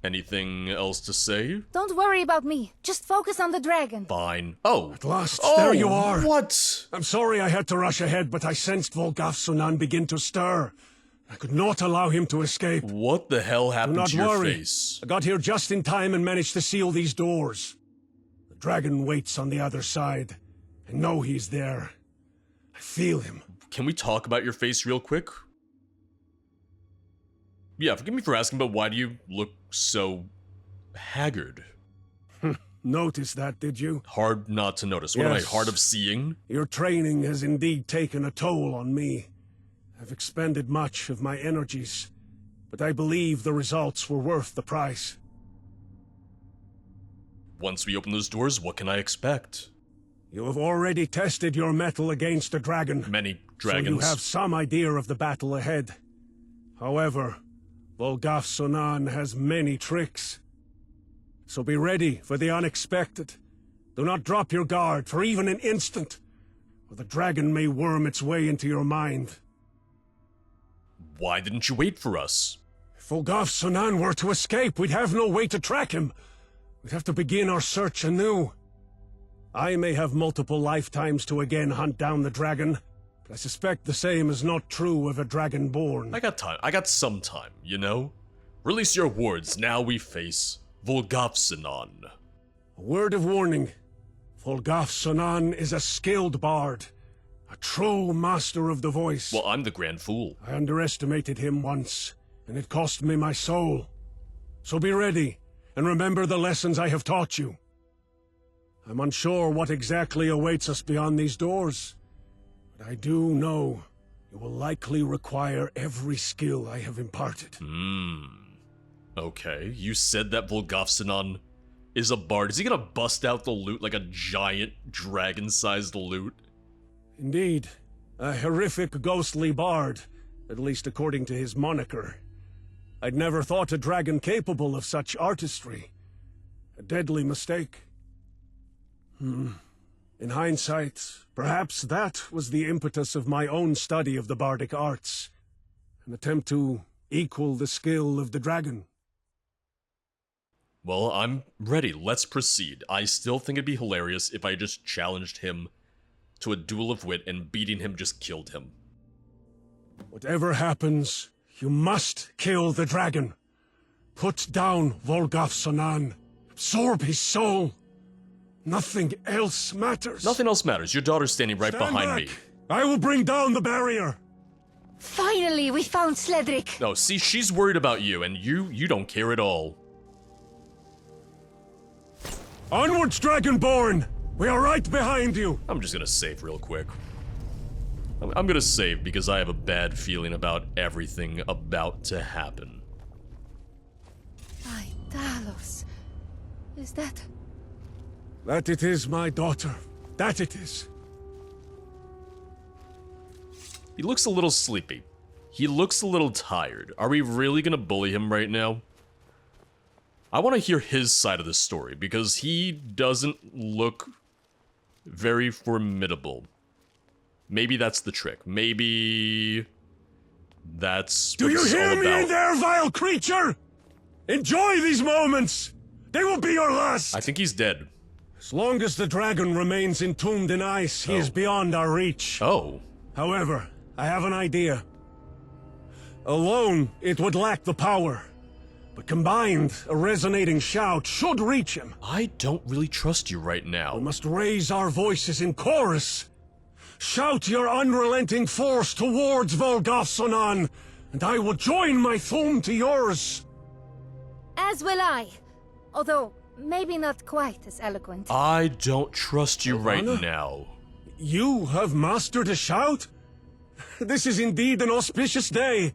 Anything else to say? Don't worry about me. Just focus on the dragon. Fine. Oh. At last, there you are. What? I'm sorry I had to rush ahead, but I sensed Volgafsonan begin to stir. I could not allow him to escape. What the hell happened to your worry. face? I got here just in time and managed to seal these doors. The dragon waits on the other side. I know he's there. I feel him. Can we talk about your face real quick? Yeah, forgive me for asking, but why do you look so haggard? Notice that, did you? Hard not to notice. What am I, hard of seeing? Your training has indeed taken a toll on me. I've expended much of my energies, but I believe the results were worth the price. Once we open those doors, what can I expect? You have already tested your mettle against a dragon. Many dragons. So you have some idea of the battle ahead. However, Volgafsonan has many tricks. So be ready for the unexpected. Do not drop your guard for even an instant, or the dragon may worm its way into your mind. Why didn't you wait for us? If Volgafsonan were to escape, we'd have no way to track him. We'd have to begin our search anew. I may have multiple lifetimes to again hunt down the dragon, but I suspect the same is not true of a dragonborn. I got time. I got some time, you know? Release your words. Now we face Volgafsonan. A word of warning. Volgafsonan is a skilled bard. A true master of the voice. Well, I'm the Grand Fool. I underestimated him once, and it cost me my soul. So be ready, and remember the lessons I have taught you. I'm unsure what exactly awaits us beyond these doors, but I do know you will likely require every skill I have imparted. Okay, you said that Volgafsonan is a bard. Is he gonna bust out the loot like a giant dragon-sized loot? Indeed, a horrific ghostly bard, at least according to his moniker. I'd never thought a dragon capable of such artistry. A deadly mistake. In hindsight, perhaps that was the impetus of my own study of the bardic arts. An attempt to equal the skill of the dragon. Well, I'm ready. Let's proceed. I still think it'd be hilarious if I just challenged him to a duel of wit and beating him just killed him. Whatever happens, you must kill the dragon. Put down Volgafsonan. Absorb his soul. Nothing else matters. Nothing else matters. Your daughter's standing right behind me. I will bring down the barrier. Finally, we found Sledrig. No, see, she's worried about you, and you don't care at all. Onwards, Dragonborn! We are right behind you! I'm just gonna save real quick. I'm gonna save because I have a bad feeling about everything about to happen. By Talos. Is that... That it is, my daughter. That it is. He looks a little sleepy. He looks a little tired. Are we really gonna bully him right now? I want to hear his side of the story, because he doesn't look very formidable. Maybe that's the trick. Maybe that's Do what you this is all hear me about. in there, vile creature? Enjoy these moments! They will be your last! I think he's dead. As long as the dragon remains entombed in ice, he is beyond our reach. Oh. However, I have an idea. Alone, it would lack the power. But combined, a resonating shout should reach him. I don't really trust you right now. We must raise our voices in chorus. Shout your unrelenting force towards Volgafsonan, and I will join my thum to yours. As will I. Although, maybe not quite as eloquent. I don't trust you right Anna? now. You have mastered a shout? This is indeed an auspicious day.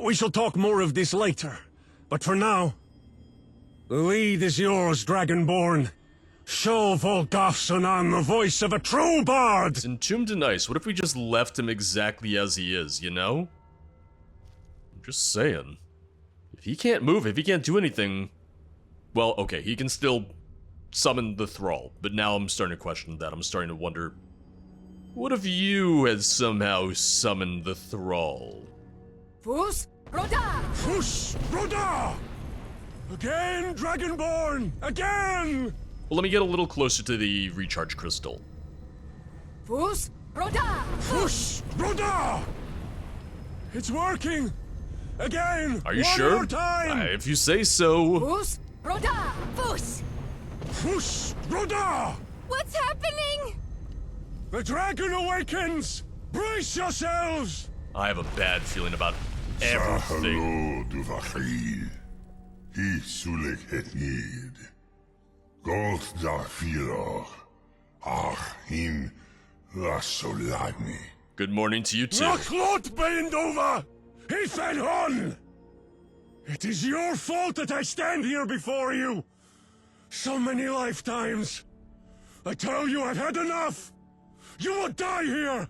We shall talk more of this later. But for now, the lead is yours, Dragonborn. Show Volgafsonan the voice of a true bard! He's entombed in ice. What if we just left him exactly as he is, you know? I'm just saying. If he can't move, if he can't do anything... Well, okay, he can still summon the thrall. But now I'm starting to question that. I'm starting to wonder... What if you had somehow summoned the thrall? Fus Roda! Fus Roda! Again, Dragonborn! Again! Well, let me get a little closer to the recharge crystal. Fus, Roda! Push! Broda! It's working! Again! Are you One sure? more time! If you say so. Fus, Roda! Fus! Push! Broda! What's happening? The dragon awakens! Brace yourselves! I have a bad feeling about everything. Hello, Duvachil. He sulik het need. Gold da filo. Ach, hin lasolagni. Good morning to you too. Nachlot Beindova! Hithan Hon! It is your fault that I stand here before you! So many lifetimes! I tell you, I've had enough! You will die here!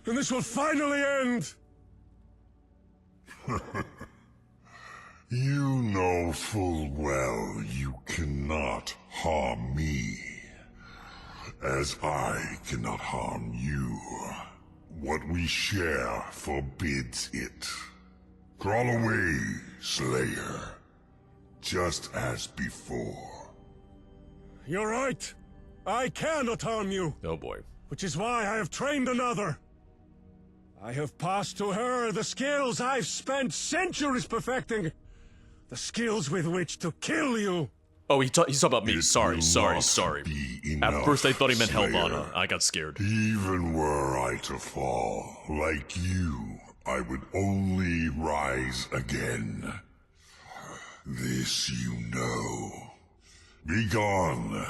And this will finally end! You know full well you cannot harm me, as I cannot harm you. What we share forbids it. Crawl away, Slayer, just as before. You're right. I cannot harm you, Oh boy. which is why I have trained another. I have passed to her the skills I've spent centuries perfecting. The skills with which to kill you. Oh, he's talking about me. It Sorry. will not be At enough, first I thought he meant Slayer. Helvana. I got scared. Even were I to fall, like you, I would only rise again. This you know. Begone.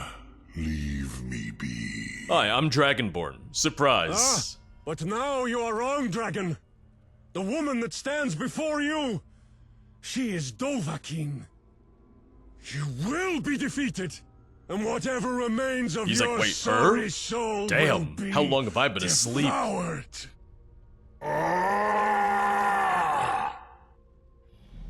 Leave me be. Hi, I'm Dragonborn. Surprise. But now you are wrong, dragon. The woman that stands before you, she is Dovahkiin. You will be defeated, and whatever remains of He's like, your wait, sorry soul will Damn, be how long have I been asleep? devoured.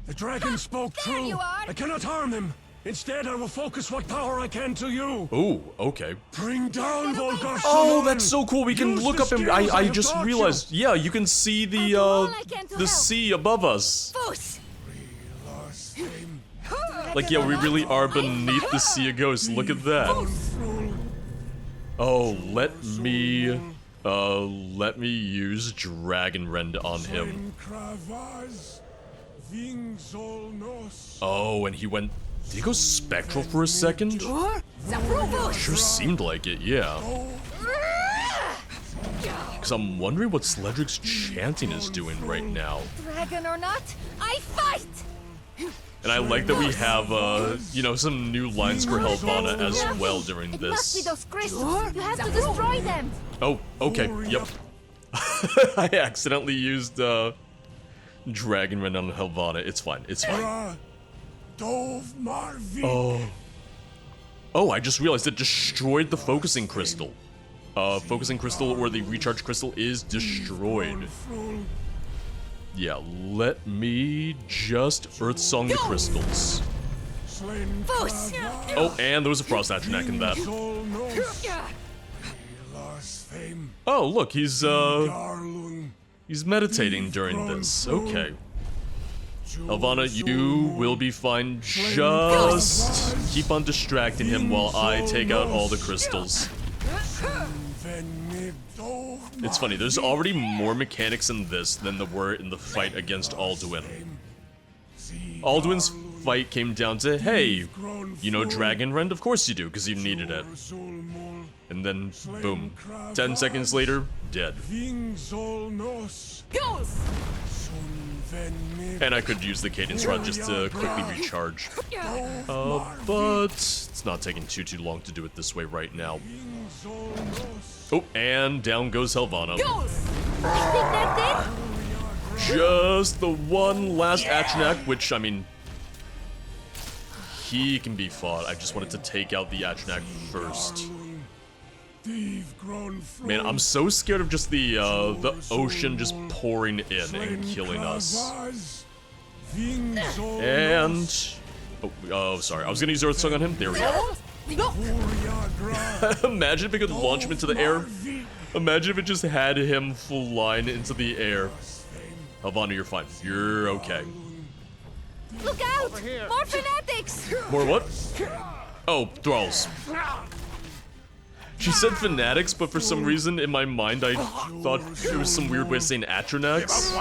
The dragon spoke There true. you are. I cannot harm him. Instead, I will focus what power I can to you. Ooh, okay. Bring down Volgar. Oh, that's so cool. We can Use look the up and skills I have just taught realized. Yeah, you can see do all I can to the help. sea above us. Fus! Like, yeah, we really are beneath the Sea of Ghosts. Look at that. Oh, let me use Dragon Rend on him. Oh, and he went. Did he go spectral for a second? Sure seemed like it, yeah. Because I'm wondering what Sledrig's chanting is doing right now. Dragon or not, I fight! And I like that we have, you know, some new lines for Helvana as well during It must be this. those crystals. You have to destroy them. Oh, okay, yep. I accidentally used, Dragon Rend on Helvana. It's fine, it's fine. Oh. Oh, I just realized it destroyed the focusing crystal. Focusing crystal or the recharge crystal is destroyed. Yeah, let me just Earth Song the crystals. Fus! Oh, and there was a Frost Atronach in that. Oh, look, he's meditating during this. Okay. Helvana, you will be fine. Just keep on distracting him while I take out all the crystals. It's funny, there's already more mechanics in this than there were in the fight against Alduin. Alduin's fight came down to, hey, you know Dragon Rend? Of course you do, because you needed it. And then, boom. 10 seconds later, dead. And I could use the Cadence Rod just to quickly recharge. But it's not taking too long to do it this way right now. Oh, and down goes Helvana. Just the one last Atronach, which, I mean, he can be fought. I just wanted to take out the Atronach first. Man, I'm so scared of just the ocean just pouring in and killing us. And... Oh, sorry. I was gonna use Earth Song on him. There we go. Imagine if it could launch him into the air. Imagine if it just had him flying into the air. Helvana, you're fine. You're okay. Look out! More fanatics! More what? Oh, thralls. She said fanatics, but for some reason in my mind I thought there was some weird way of saying Atronax.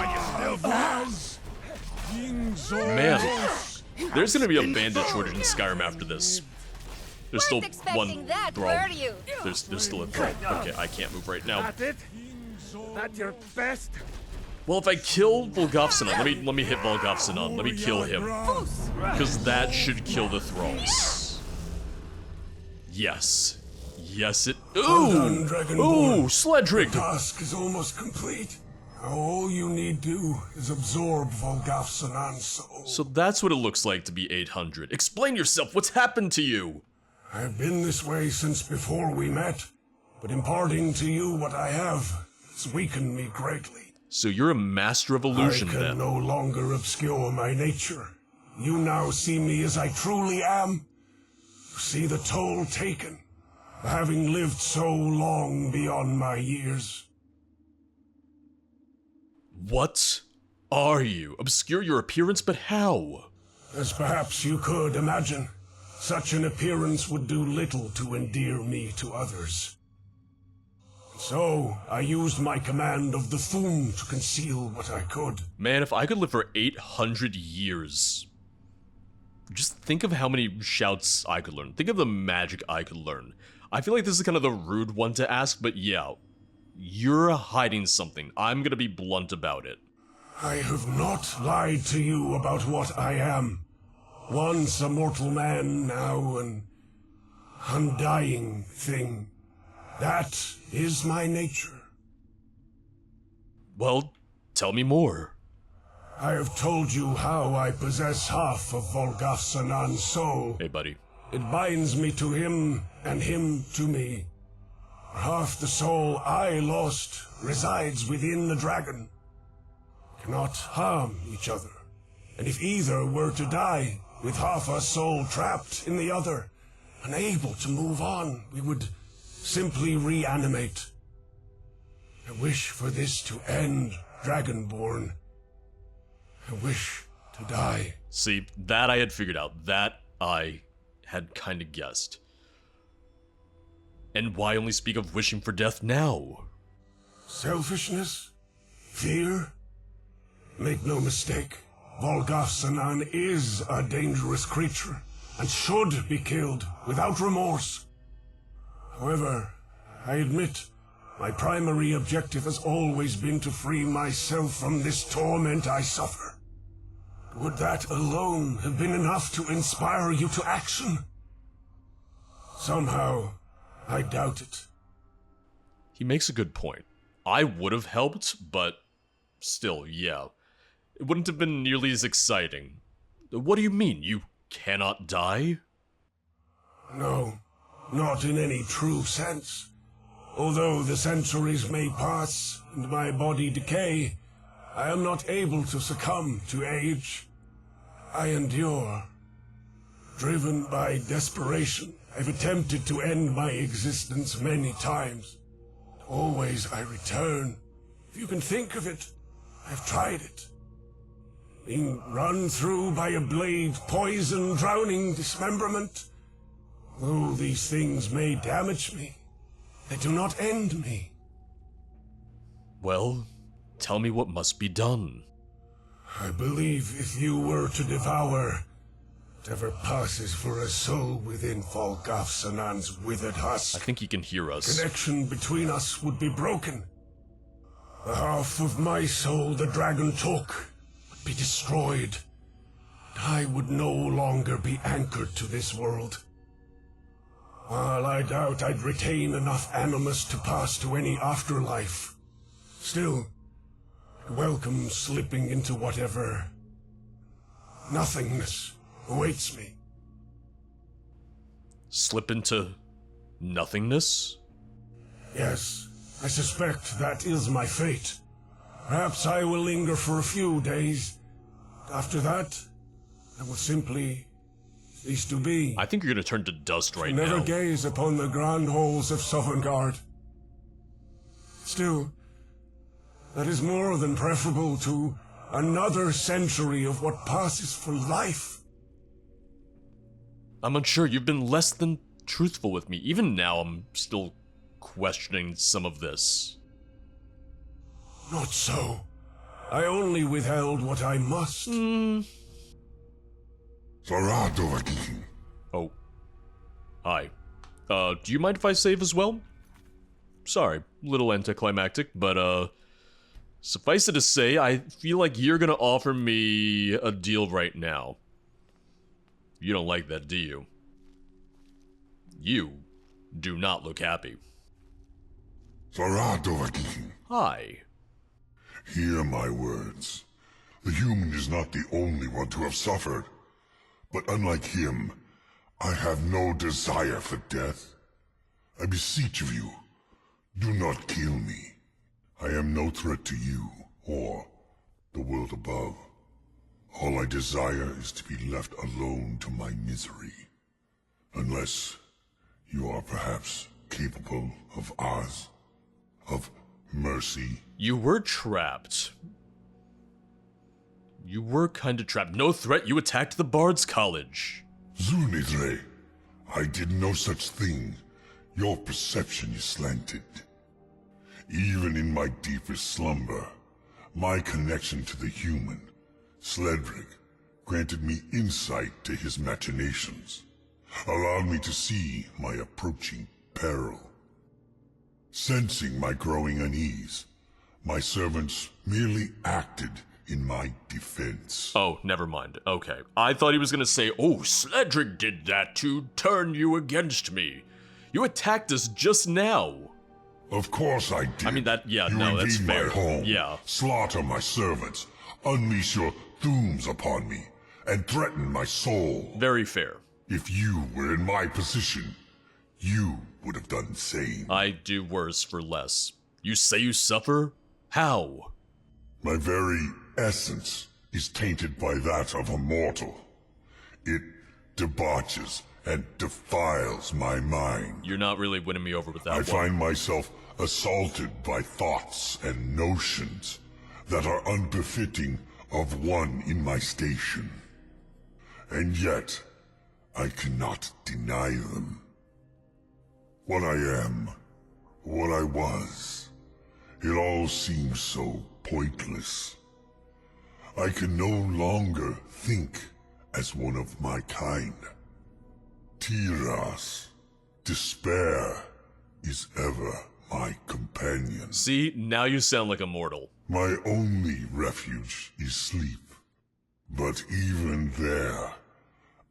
Man, there's gonna be a bandit shortage in Skyrim after this. There's still one thrall. There's still a thrall. Okay, I can't move right now. That your best? Well, if I kill Volgafsanan, let me hit Volgafsanan. Let me kill him, because that should kill the thralls. Yes. Yes, it. Ooh! Ooh, Sledrig! The task is almost complete. All you need do is absorb Volgafsanan's soul. So that's what it looks like to be 800. Explain yourself. What's happened to you? I've been this way since before we met, but imparting to you what I have has weakened me greatly. So you're a master of illusion, I can then? no longer obscure my nature. You now see me as I truly am. You see the toll taken, having lived so long beyond my years. What are you? Obscure your appearance, but how? As perhaps you could imagine, such an appearance would do little to endear me to others. So, I used my command of the Thum to conceal what I could. Man, if I could live for 800 years... Just think of how many shouts I could learn. Think of the magic I could learn. I feel like this is kind of the rude one to ask, but yeah. You're hiding something. I'm gonna be blunt about it. I have not lied to you about what I am. Once a mortal man, now an undying thing. That is my nature. Well, tell me more. I have told you how I possess half of Volgafsanan's soul. Hey, buddy. It binds me to him, and him to me. Half the soul I lost resides within the dragon. Cannot harm each other. And if either were to die, with half our soul trapped in the other, unable to move on, we would simply reanimate. I wish for this to end, Dragonborn. I wish to die. See, that I had figured out. That I had kind of guessed. And why only speak of wishing for death now? Selfishness? Fear? Make no mistake, Volgafsanan is a dangerous creature, and should be killed without remorse. However, I admit, my primary objective has always been to free myself from this torment I suffer. Would that alone have been enough to inspire you to action? Somehow, I doubt it. He makes a good point. I would have helped, but still, yeah. It wouldn't have been nearly as exciting. What do you mean? You cannot die? No, not in any true sense. Although the centuries may pass and my body decay, I am not able to succumb to age. I endure. Driven by desperation, I've attempted to end my existence many times. Always I return. If you can think of it, I've tried it. Being run through by a blade, poison, drowning, dismemberment. Though these things may damage me, they do not end me. Well, tell me what must be done. I believe if you were to devour whatever passes for a soul within Volgafsanan's withered husk, I think he can hear us. connection between us would be broken. The half of my soul the dragon took would be destroyed. And I would no longer be anchored to this world. While I doubt I'd retain enough animus to pass to any afterlife, still, I welcome slipping into whatever nothingness awaits me. Slip into nothingness? Yes, I suspect that is my fate. Perhaps I will linger for a few days. After that, I will simply cease to be. I think you're gonna turn to dust right Never now. gaze upon the grand halls of Sovngarde. Still, that is more than preferable to Another century of what passes for life. I'm unsure. You've been less than truthful with me. Even now, I'm still questioning some of this. Not so. I only withheld what I must. Sarah Dovahkiin. Oh. Hi. Do you mind if I save as well? Sorry, little anticlimactic, but suffice it to say, I feel like you're gonna offer me a deal right now. You don't like that, do you? You do not look happy. Sarah Dovahkiin. Hi. Hear my words. The human is not the only one to have suffered. But unlike him, I have no desire for death. I beseech of you, do not kill me. I am no threat to you, or the world above. All I desire is to be left alone to my misery. Unless you are perhaps capable of ours, of mercy. You were trapped. You were kinda trapped. No threat, you attacked the Bards College. Zunidre, I did no such thing. Your perception is slanted. Even in my deepest slumber, my connection to the human, Sledrig, granted me insight to his machinations, allowed me to see my approaching peril. Sensing my growing unease, my servants merely acted in my defense. Oh, never mind. Okay. I thought he was gonna say, oh, Sledrig did that to turn you against me. You attacked us just now. Of course I did. I mean, that, yeah, you no, that's invade fair. my home, Yeah. slaughter my servants, unleash your dooms upon me, and threaten my soul. Very fair. If you were in my position, you would have done the same. I do worse for less. You say you suffer? How? My very essence is tainted by that of a mortal. It debauches and defiles my mind. You're not really winning me over with that I one. find myself assaulted by thoughts and notions that are unbefitting of one in my station. And yet, I cannot deny them. What I am, what I was, it all seems so pointless. I can no longer think as one of my kind. Tiras, despair, is ever my companion. See, now you sound like a mortal. My only refuge is sleep. But even there,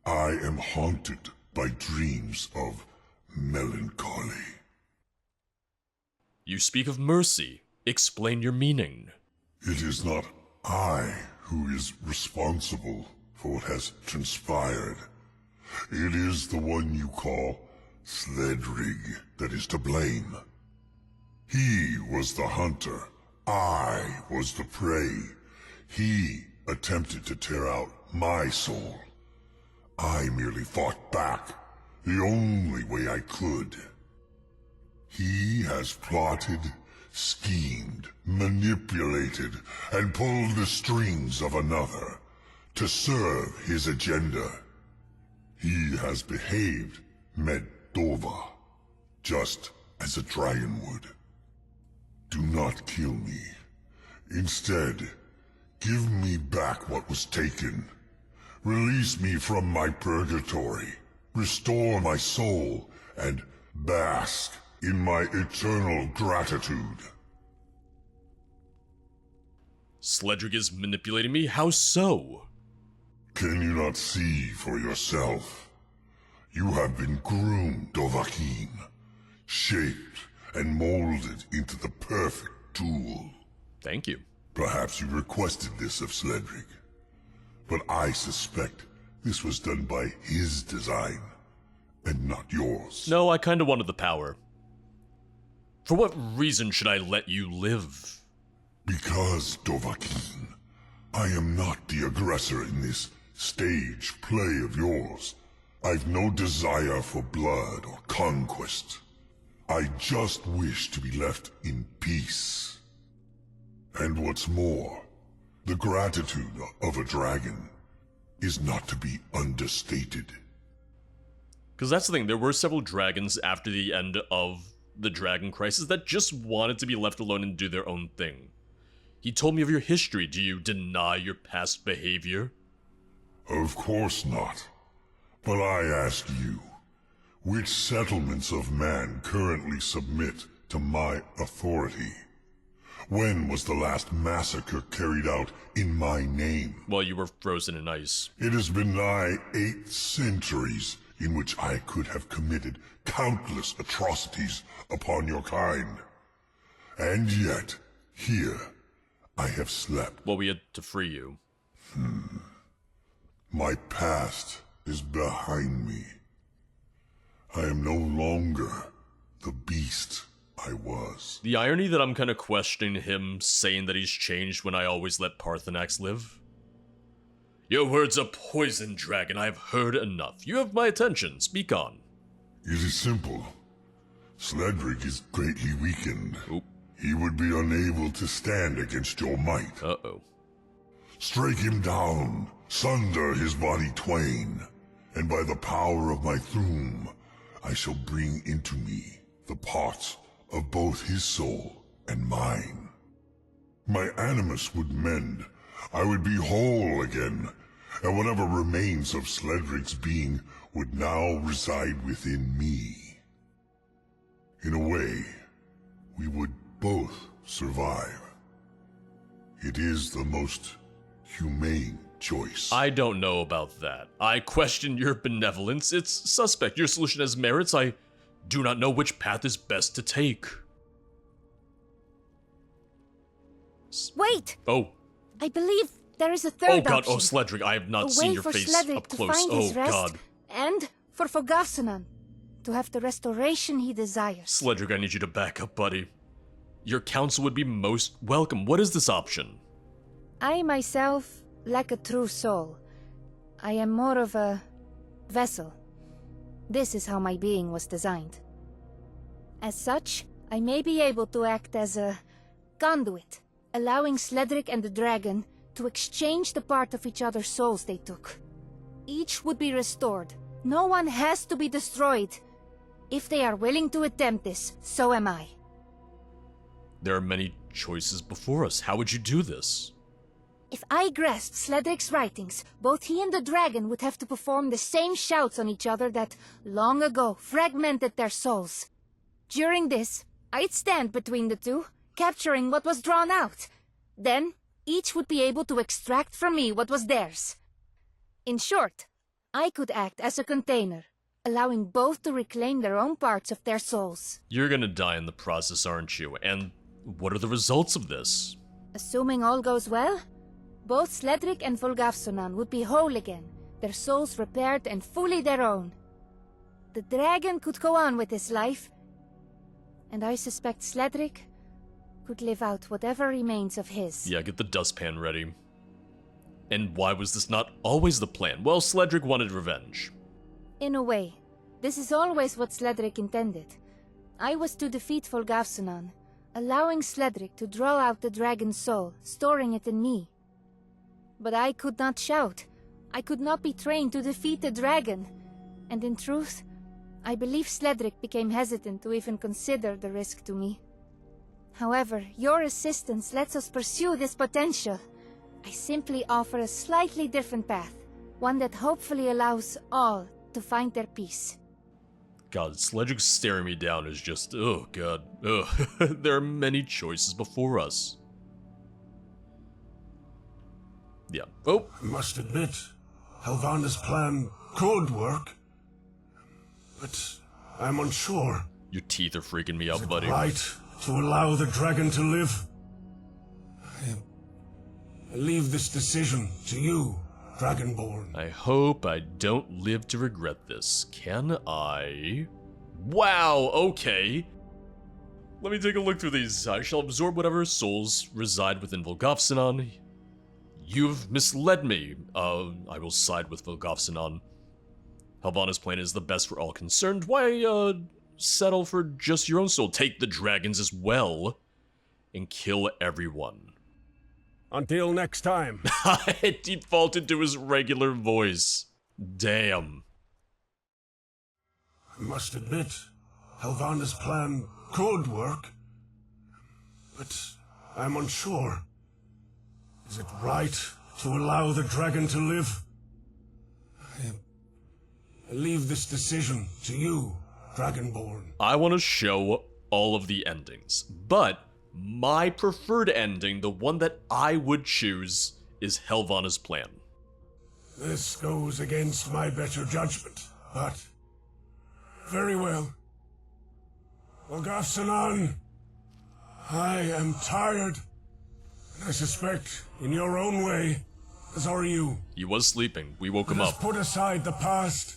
I am haunted by dreams of melancholy. You speak of mercy. Explain your meaning. It is not I who is responsible for what has transpired. It is the one you call Sledrig that is to blame. He was the hunter. I was the prey. He attempted to tear out my soul. I merely fought back, the only way I could. He has plotted, schemed, manipulated, and pulled the strings of another to serve his agenda. He has behaved Medova, just as a dragon would. Do not kill me. Instead, give me back what was taken. Release me from my purgatory. Restore my soul, and bask in my eternal gratitude. Sledrig is manipulating me? How so? Can you not see for yourself? You have been groomed, Dovahkiin, shaped and molded into the perfect tool. Thank you. Perhaps you requested this of Sledrig, but I suspect this was done by his design, and not yours. No, I kinda wanted the power. For what reason should I let you live? Because, Dovahkiin, I am not the aggressor in this stage play of yours. I've no desire for blood or conquest. I just wish to be left in peace. And what's more, The gratitude of a dragon is not to be understated. Because that's the thing, there were several dragons after the end of the Dragon Crisis that just wanted to be left alone and do their own thing. He told me of your history. Do you deny your past behavior? Of course not. But I ask you, which settlements of man currently submit to my authority? When was the last massacre carried out in my name? Well, you were frozen in ice. It has been nigh 8 centuries in which I could have committed countless atrocities upon your kind. And yet, here, I have slept. Well, we had to free you. My past is behind me. I am no longer the beast I was. The irony that I'm kind of questioning him saying that he's changed when I always let Parthenax live. Your words are poison, dragon. I have heard enough. You have my attention. Speak on. It is simple. Sledrig is greatly weakened. Oop. He would be unable to stand against your might. Uh-oh. Strike him down, sunder his body twain, and by the power of my Thum, I shall bring into me the parts of both his soul and mine. My animus would mend, I would be whole again, and whatever remains of Sledrig's being would now reside within me. In a way, we would both survive. It is the most humane choice. I don't know about that. I question your benevolence. It's suspect. Your solution has merits. I do not know which path is best to take. Wait! Oh. I believe there is a third Oh god, option. oh Sledrig, I have not A seen way your for face Sledrig up to close. find Oh his rest, god. and for Fogafsanan to have the restoration he desires. Sledrig, I need you to back up, buddy. Your counsel would be most welcome. What is this option? I myself lack a true soul. I am more of a vessel. This is how my being was designed. As such, I may be able to act as a conduit, allowing Sledrig and the dragon to exchange the part of each other's souls they took. Each would be restored. No one has to be destroyed. If they are willing to attempt this, so am I. There are many choices before us. How would you do this? If I grasped Sledrig's writings, both he and the dragon would have to perform the same shouts on each other that, long ago, fragmented their souls. During this, I'd stand between the two, capturing what was drawn out. Then, each would be able to extract from me what was theirs. In short, I could act as a container, allowing both to reclaim their own parts of their souls. You're gonna die in the process, aren't you? And what are the results of this? Assuming all goes well, both Sledrig and Volgafsonan would be whole again, their souls repaired and fully their own. The dragon could go on with his life, and I suspect Sledrig could live out whatever remains of his. Yeah, get the dustpan ready. And why was this not always the plan? Well, Sledrig wanted revenge. In a way, this is always what Sledrig intended. I was to defeat Volgafsonan, allowing Sledrig to draw out the dragon's soul, storing it in me. But I could not shout. I could not be trained to defeat the dragon. And in truth, I believe Sledrig became hesitant to even consider the risk to me. However, your assistance lets us pursue this potential. I simply offer a slightly different path, one that hopefully allows all to find their peace. God, Sledrig staring me down is just, oh god, ugh. There are many choices before us. Yeah. Oh, I must admit, Helvanda's plan could work. But I'm unsure. your teeth are freaking me out, Is it buddy. right to allow the dragon to live? I leave this decision to you, Dragonborn. I hope I don't live to regret this. Can I? Wow, okay. Let me take a look through these. I shall absorb whatever souls reside within Volgafsanan. You've misled me. I will side with Volgafsanan. Helvanna's plan is the best for all concerned. Why, settle for just your own soul? Take the dragons as well, and kill everyone. Until next time. It defaulted to his regular voice. Damn. I must admit, Helvanna's plan could work. But I'm unsure. Is it right to allow the dragon to live? I leave this decision to you, Dragonborn. I want to show all of the endings, but my preferred ending, the one that I would choose, is Helvanna's plan. This goes against my better judgment, but... very well. Olgafsanan, I am tired. And I suspect, in your own way, as are you. He was sleeping. We woke him Let us up. put aside the past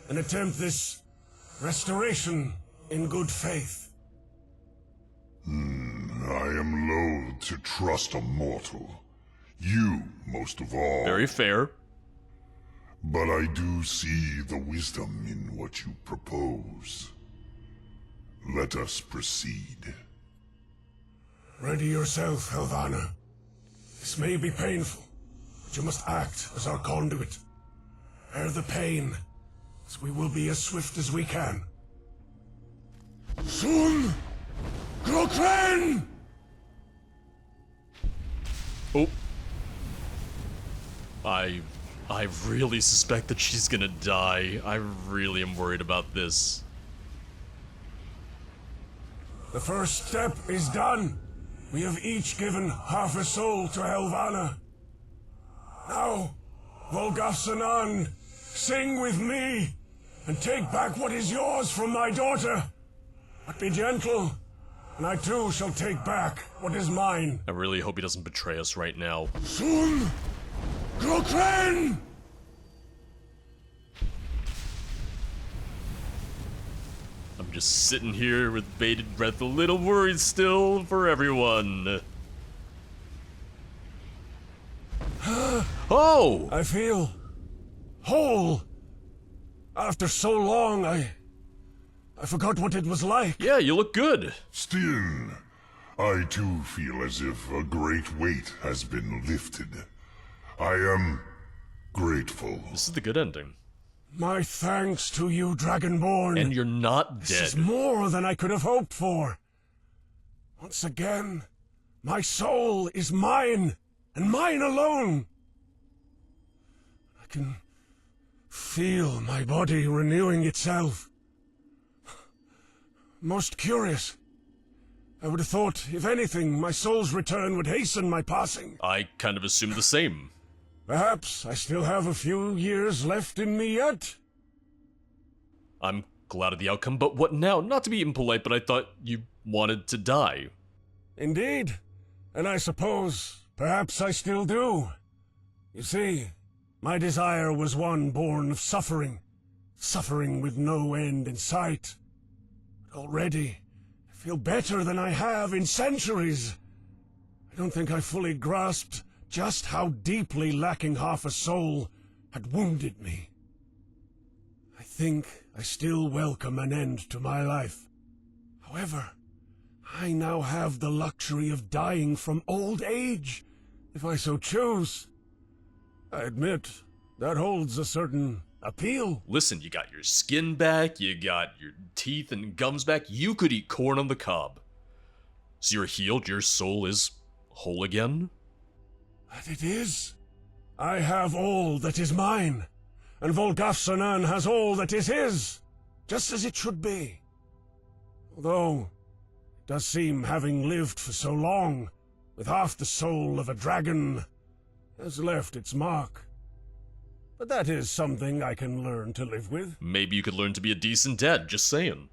and attempt this restoration in good faith. I am loath to trust a mortal. You, most of all. Very fair. But I do see the wisdom in what you propose. Let us proceed. Ready yourself, Helvanna. This may be painful, but you must act as our conduit. Bear the pain, as we will be as swift as we can. Soon! Grokren! Oh. I really suspect that she's gonna die. I really am worried about this. The first step is done. We have each given half a soul to Helvanna. Now, Volgafsanan, sing with me, and take back what is yours from my daughter. But be gentle, and I too shall take back what is mine. I really hope he doesn't betray us right now. Soon! Grokren! I'm just sitting here with bated breath, a little worried still for everyone. Oh! I feel whole. After so long, I forgot what it was like. Yeah, you look good. Still, I too feel as if a great weight has been lifted. I am grateful. This is the good ending. My thanks to you, Dragonborn. And you're not This is dead. more than I could have hoped for. Once again, my soul is mine, and mine alone. I can feel my body renewing itself. Most curious. I would have thought, if anything, my soul's return would hasten my passing. I kind of assumed the same. Perhaps I still have a few years left in me yet. I'm glad of the outcome, but what now? Not to be impolite, but I thought you wanted to die. Indeed. And I suppose, perhaps I still do. You see, my desire was one born of suffering. Suffering with no end in sight. But already, I feel better than I have in centuries. I don't think I fully grasped just how deeply lacking half a soul had wounded me. I think I still welcome an end to my life. However, I now have the luxury of dying from old age, if I so choose. I admit, that holds a certain appeal. Listen, you got your skin back, you got your teeth and gums back, you could eat corn on the cob. So you're healed, your soul is whole again? But it is. I have all that is mine, and Volgafsanan has all that is his, just as it should be. Although, it does seem having lived for so long, with half the soul of a dragon, has left its mark. But that is something I can learn to live with. Maybe you could learn to be a decent dad, just saying.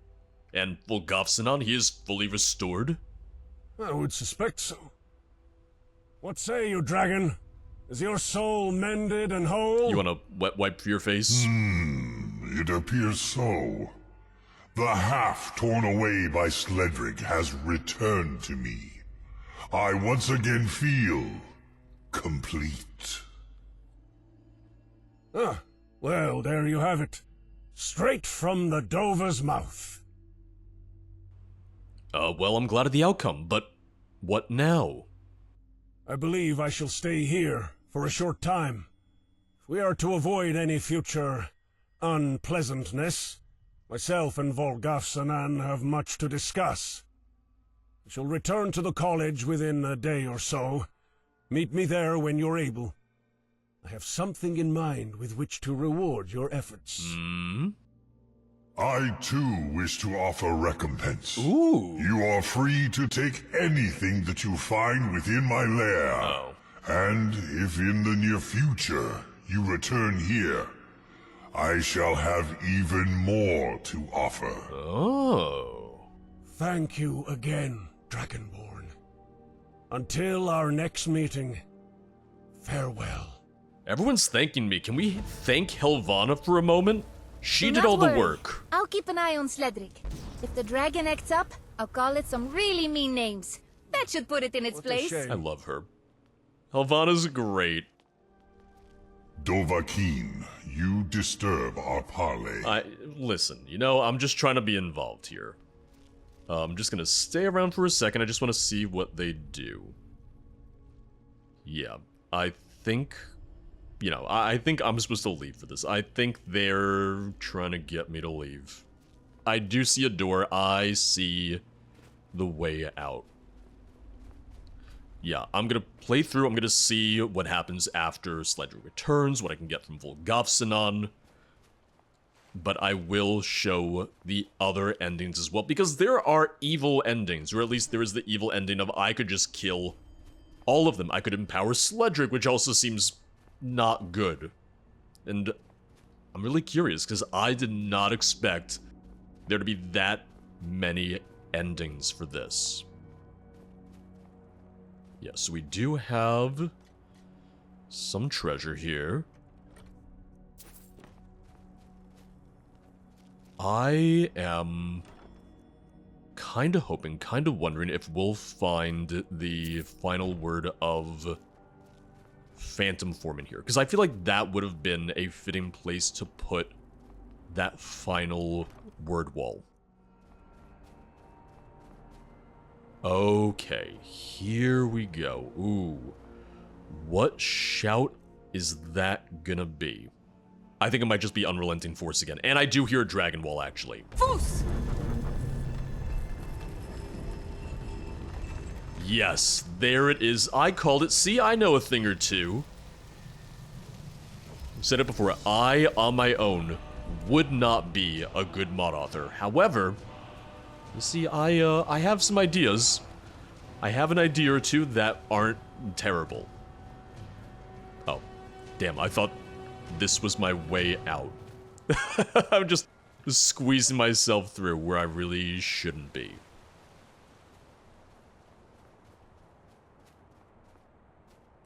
And Volgafsanan, he is fully restored? I would suspect so. What say you, dragon? Is your soul mended and whole? You want a wet wipe for your face? It appears so. The half torn away by Sledrig has returned to me. I once again feel complete. Ah, well, there you have it. Straight from the Dover's mouth. Well, I'm glad of the outcome, but what now? I believe I shall stay here for a short time. If we are to avoid any future unpleasantness, myself and Volgafsanan have much to discuss. I shall return to the college within a day or so. Meet me there when you're able. I have something in mind with which to reward your efforts. I too wish to offer recompense. Ooh. You are free to take anything that you find within my lair. Oh. And if in the near future you return here, I shall have even more to offer. Oh. Thank you again, Dragonborn. Until our next meeting, farewell. Everyone's thanking me. Can we thank Helvana for a moment? She Do did not all the worry. work. I'll keep an eye on Sledrig. If the dragon acts up, I'll call it some really mean names. That should put it in its What a place. shame. I love her. Helvana's great. Dovahkiin, you disturb our parley. Listen, you know, I'm just trying to be involved here. I'm just gonna stay around for a second. I just want to see what they do. Yeah, I think... You know, I think I'm supposed to leave for this. I think they're trying to get me to leave. I do see a door. I see the way out. Yeah, I'm gonna play through. I'm gonna see what happens after Sledrig returns, what I can get from Volgafsanan. But I will show the other endings as well, because there are evil endings, or at least there is the evil ending of I could just kill all of them. I could empower Sledrig, which also seems not good. And I'm really curious, because I did not expect there to be that many endings for this. Yes, we do have some treasure here. I am kind of hoping, kind of wondering if we'll find the final word of Phantom form in here, because I feel like that would have been a fitting place to put that final word wall. Okay, here we go. Ooh, what shout is that gonna be? I think it might just be Unrelenting Force again, and I do hear a dragon wall actually. Foos! Yes, there it is. I called it. See, I know a thing or two. I've said it before. I, on my own, would not be a good mod author. However, you see, I have some ideas. I have an idea or two that aren't terrible. Oh, damn, I thought this was my way out. I'm just squeezing myself through where I really shouldn't be.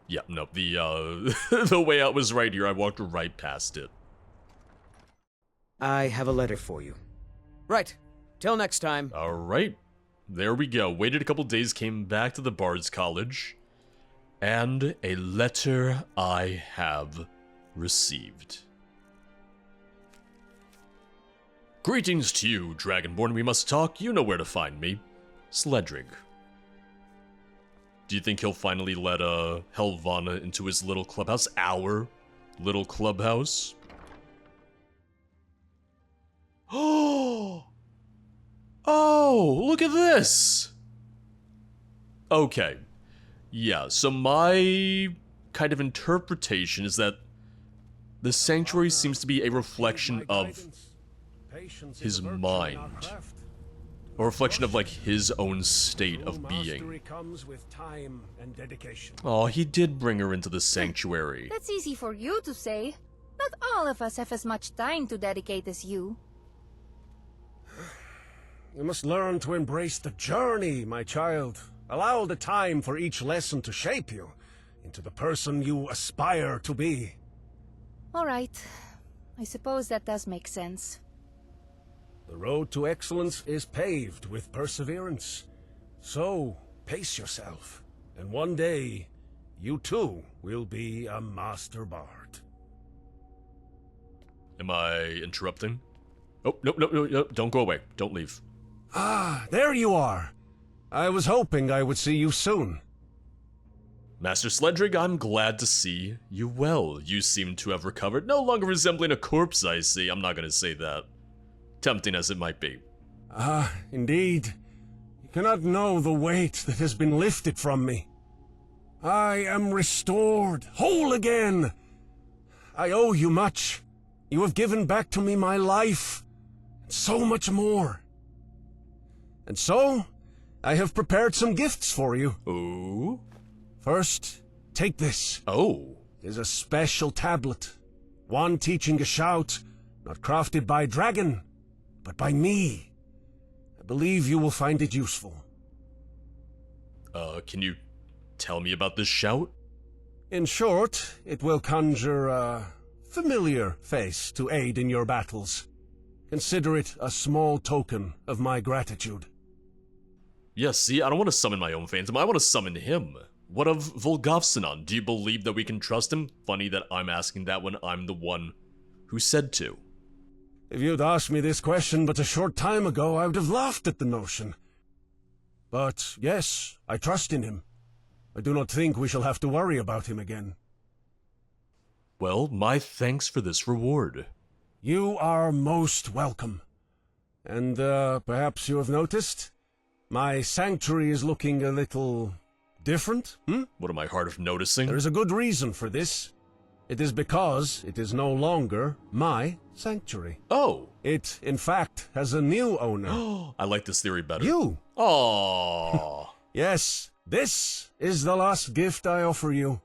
Yeah, no, the the way out was right here. I walked right past it. I have a letter for you. Right. Till next time. Alright. There we go. Waited a couple days, came back to the Bards College. And a letter I have received. Greetings to you, Dragonborn. We must talk. You know where to find me. Sledrig. Do you think he'll finally let Helvana into his little clubhouse? Our little clubhouse? Oh! Oh, look at this! Okay. Yeah, so my kind of interpretation is that the sanctuary seems to be a reflection of his mind. A reflection of, like, his own state of being. Oh, he did bring her into the sanctuary. That's easy for you to say. Not all of us have as much time to dedicate as you. You must learn to embrace the journey, my child. Allow the time for each lesson to shape you into the person you aspire to be. All right. I suppose that does make sense. The road to excellence is paved with perseverance. So, pace yourself, and one day, you too will be a master bard. Am I interrupting? Oh, no, don't go away. Don't leave. Ah, there you are. I was hoping I would see you soon. Master Sledrig, I'm glad to see you well. You seem to have recovered, no longer resembling a corpse, I see. I'm not gonna say that. Tempting as it might be. Ah, indeed. You cannot know the weight that has been lifted from me. I am restored, whole again. I owe you much. You have given back to me my life, and so much more. And so, I have prepared some gifts for you. Ooh? First, take this. Oh. It is a special tablet. One teaching a shout, not crafted by dragon, but by me. I believe you will find it useful. Can you tell me about this shout? In short, it will conjure a familiar face to aid in your battles. Consider it a small token of my gratitude. Yes, see, I don't want to summon my own phantom, I want to summon him. What of Volgafsanon? Do you believe that we can trust him? Funny that I'm asking that when I'm the one who said to. If you'd asked me this question but a short time ago, I would have laughed at the notion. But yes, I trust in him. I do not think we shall have to worry about him again. Well, my thanks for this reward. You are most welcome. And perhaps you have noticed? My sanctuary is looking a little different, What am I hard of noticing? There is a good reason for this. It is because it is no longer my sanctuary. Oh. It, in fact, has a new owner. I like this theory better. You! Aww. Yes, this is the last gift I offer you.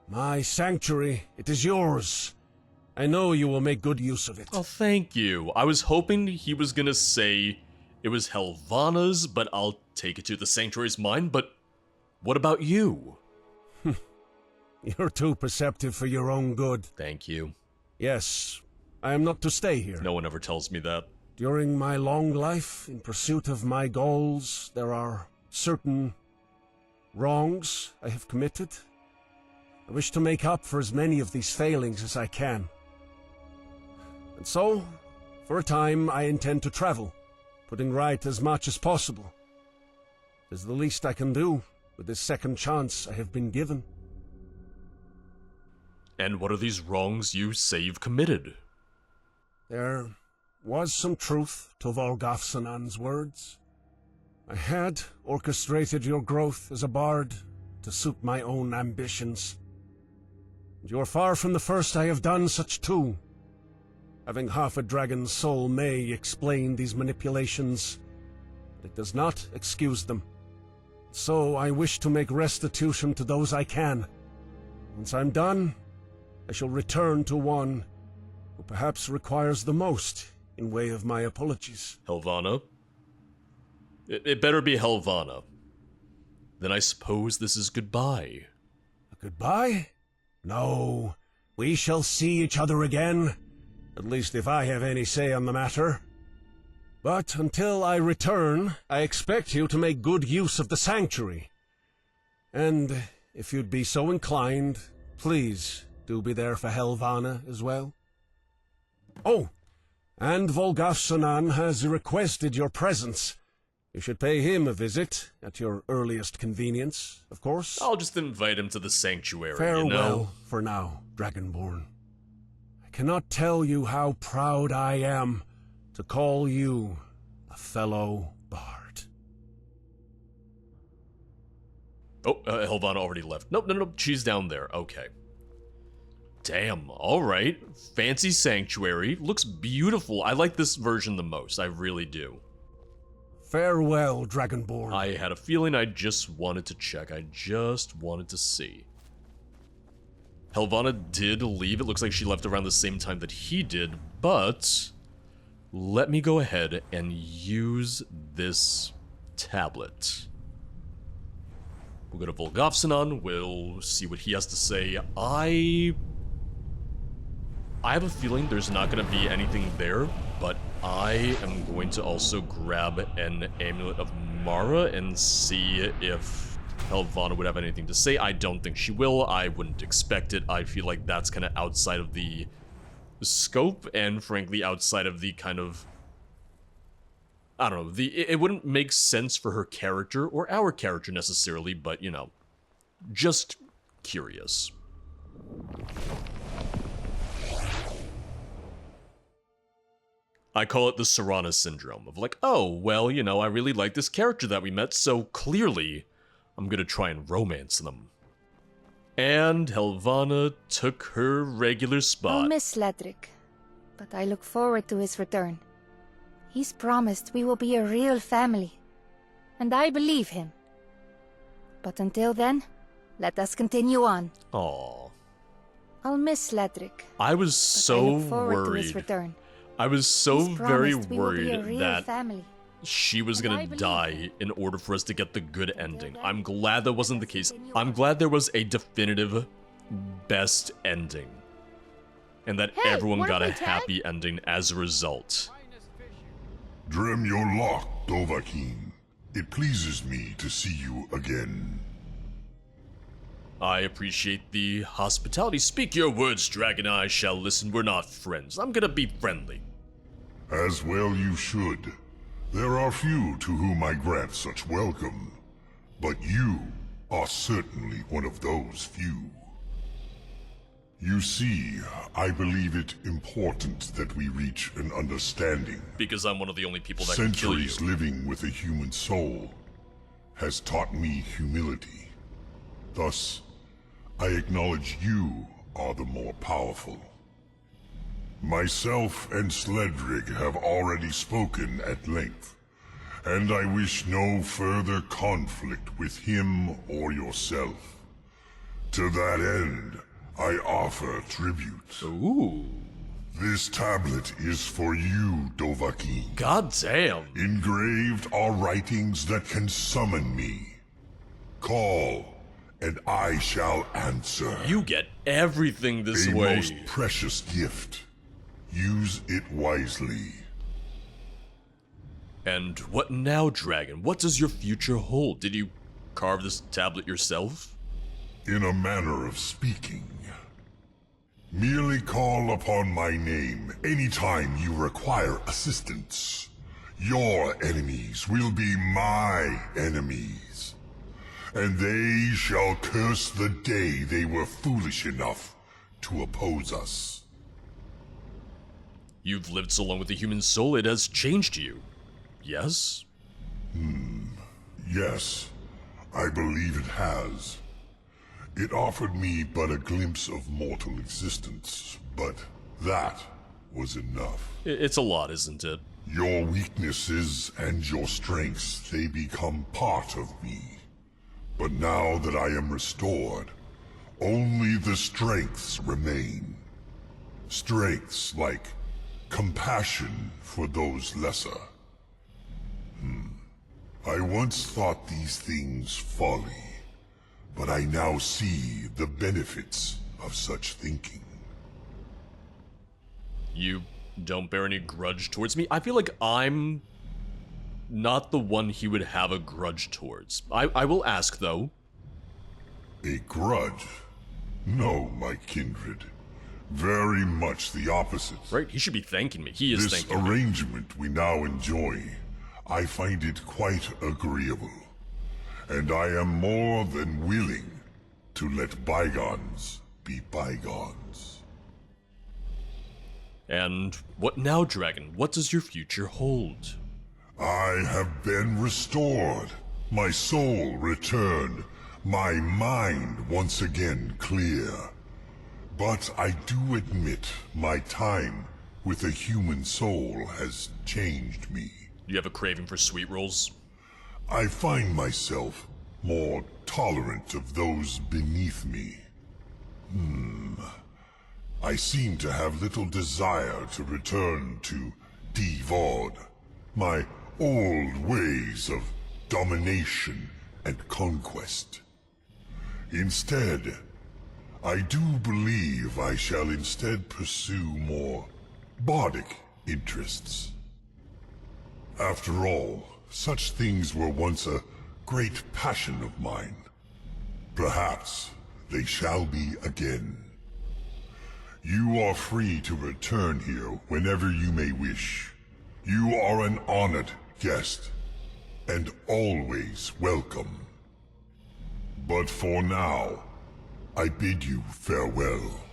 My sanctuary, it is yours. I know you will make good use of it. Oh, thank you. I was hoping he was gonna say it was Helvana's, but I'll take it to the sanctuary's mine, but what about you? You're too perceptive for your own good. Thank you. Yes, I am not to stay here. No one ever tells me that. During my long life, in pursuit of my goals, there are certain wrongs I have committed. I wish to make up for as many of these failings as I can. And so, for a time, I intend to travel, putting right as much as possible. It is the least I can do with this second chance I have been given. And what are these wrongs you say you've committed? There was some truth to Volgafsanan's words. I had orchestrated your growth as a bard to suit my own ambitions. And you are far from the first I have done such too. Having half a dragon's soul may explain these manipulations, but it does not excuse them. So I wish to make restitution to those I can. Once I'm done, I shall return to one who perhaps requires the most in way of my apologies. Helvana? It better be Helvana. Then I suppose this is goodbye. Goodbye? No, we shall see each other again. At least if I have any say on the matter. But until I return, I expect you to make good use of the sanctuary. And if you'd be so inclined, please do be there for Helvana as well. Oh, and Volgafsanan has requested your presence. You should pay him a visit, at your earliest convenience, of course. I'll just invite him to the sanctuary, Farewell you know? for now, Dragonborn. I cannot tell you how proud I am to call you a fellow bard. Oh, Helvana already left. Nope, she's down there. Okay. Damn, alright. Fancy sanctuary. Looks beautiful. I like this version the most. I really do. Farewell, Dragonborn. I had a feeling I just wanted to check. I just wanted to see. Helvana did leave. It looks like she left around the same time that he did, but let me go ahead and use this tablet. We'll go to Volgafsanon. We'll see what he has to say. I have a feeling there's not going to be anything there, but I am going to also grab an Amulet of Mara and see if Helvana would have anything to say. I don't think she will. I wouldn't expect it. I feel like that's kind of outside of the scope and, frankly, outside of the kind of... I don't know. It wouldn't make sense for her character, or our character necessarily, but, you know. Just curious. I call it the Serana syndrome of like, oh, well, you know, I really like this character that we met, so clearly I'm gonna try and romance them. And Helvana took her regular spot. I'll miss Sledrig, but I look forward to his return. He's promised we will be a real family, and I believe him. But until then, let us continue on. Aww. I'll miss Sledrig. I was but so I look forward to his worried. return. I was so He's very promised we will be a worried real that family. she was And I gonna believe die him. in order for us to get the good ending. then, I'm glad that wasn't the case. continue I'm on. glad there was a definitive best ending. And that Hey, everyone wanna got a play tag? happy ending as a result. Drem your lock, Dovahkiin. It pleases me to see you again. I appreciate the hospitality. Speak your words, Dragon. I shall listen. We're not friends. I'm gonna be friendly. As well you should. There are few to whom I grant such welcome, but you are certainly one of those few. You see, I believe it important that we reach an understanding. Because I'm one of the only people that can kill you. Centuries living with a human soul has taught me humility. Thus, I acknowledge you are the more powerful. Myself and Sledrig have already spoken at length, and I wish no further conflict with him or yourself. To that end, I offer tribute. Ooh. This tablet is for you, Dovahkiin. God damn. Engraved are writings that can summon me. Call, and I shall answer. You get everything this A way. most precious gift. Use it wisely. And what now, Dragon? What does your future hold? Did you carve this tablet yourself? In a manner of speaking. Merely call upon my name anytime you require assistance. Your enemies will be my enemies. And they shall curse the day they were foolish enough to oppose us. You've lived so long with the human soul, it has changed you. Yes? Yes, I believe it has. It offered me but a glimpse of mortal existence, but that was enough. It's a lot, isn't it? Your weaknesses and your strengths, they become part of me. But now that I am restored, only the strengths remain. Strengths like compassion for those lesser. I once thought these things folly, but I now see the benefits of such thinking. You don't bear any grudge towards me? I feel like I'm not the one he would have a grudge towards. I will ask, though. A grudge? No, my kindred. Very much the opposite. Right? He should be thanking me. He is This thanking me. arrangement we now enjoy, I find it quite agreeable. And I am more than willing to let bygones be bygones. And what now, Dragon? What does your future hold? I have been restored, my soul returned, my mind once again clear. But I do admit my time with a human soul has changed me. You have a craving for sweet rolls? I find myself more tolerant of those beneath me. I seem to have little desire to return to Devod, my old ways of domination and conquest. Instead, I do believe I shall instead pursue more bardic interests. After all, such things were once a great passion of mine. Perhaps they shall be again. You are free to return here whenever you may wish. You are an honored guest, and always welcome. But for now, I bid you farewell.